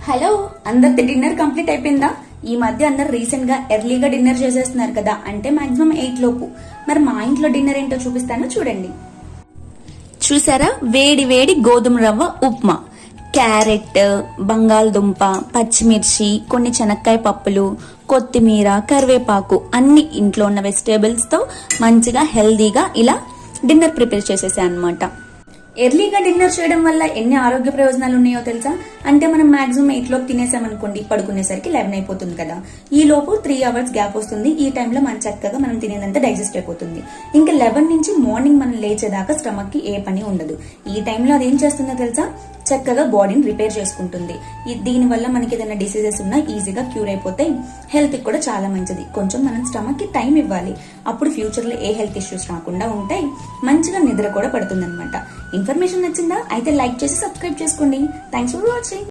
Hello, అందరిది dinner complete అయిపోయిందా? ఈ మధ్య అందరు రీసెంట్ గా ఎర్లీగా డిన్నర్ చేసేస్తున్నారు కదా, అంటే మాక్సిమం 8 లోపు. మరి మా ఇంట్లో డిన్నర్ ఏంటో చూపిస్తాను, చూడండి. చూసారా, వేడి వేడి గోధుమ రవ్వ ఉప్మా, క్యారెట్, బంగాళదుంప, పచ్చిమిర్చి, కొన్ని శనక్కాయ పప్పులు, కొత్తిమీర, కరివేపాకు అన్ని ఇంట్లో ఉన్న వెజిటేబుల్స్ తో మంచిగా హెల్దీగా ఇలా డిన్నర్ ప్రిపేర్ చేసేసా అన్నమాట. ఎర్లీగా డిన్నర్ చేయడం వల్ల ఎన్ని ఆరోగ్య ప్రయోజనాలు ఉన్నాయో తెలుసా? అంటే మనం మాక్సిమం 8 లోపు తినేసామనుకోండి, పడుకునేసరికి 11 అయిపోతుంది కదా. ఈ లోపు 3 అవర్స్ గ్యాప్ వస్తుంది. ఈ టైంలో మనం చక్కగా మనం తినేదంతా డైజెస్ట్ అయిపోతుంది. ఇంకా 11 నుంచి మార్నింగ్ మనం లేచేదాకా స్టమక్ కి ఏ పని ఉండదు. ఈ టైంలో అది ఏం చేస్తుందో తెలుసా? చక్కగా బాడీని రిపేర్ చేసుకుంటుంది. దీని వల్ల మనకి ఏదైనా డిసీజెస్ ఉన్నా ఈజీగా క్యూర్ అయిపోతాయి. హెల్త్ కి కూడా చాలా మంచిది. కొంచెం మనం స్టమక్ కి టైం ఇవ్వాలి, అప్పుడు ఫ్యూచర్ లో ఏ హెల్త్ ఇష్యూస్ రాకుండా ఉంటాయి. మంచిగా నిద్ర కూడా పడుతుంది అనమాట. ఇన్ఫర్మేషన్ నచ్చిందా? అయితే లైక్ చేసి సబ్స్క్రైబ్ చేసుకోండి. Thanks for watching.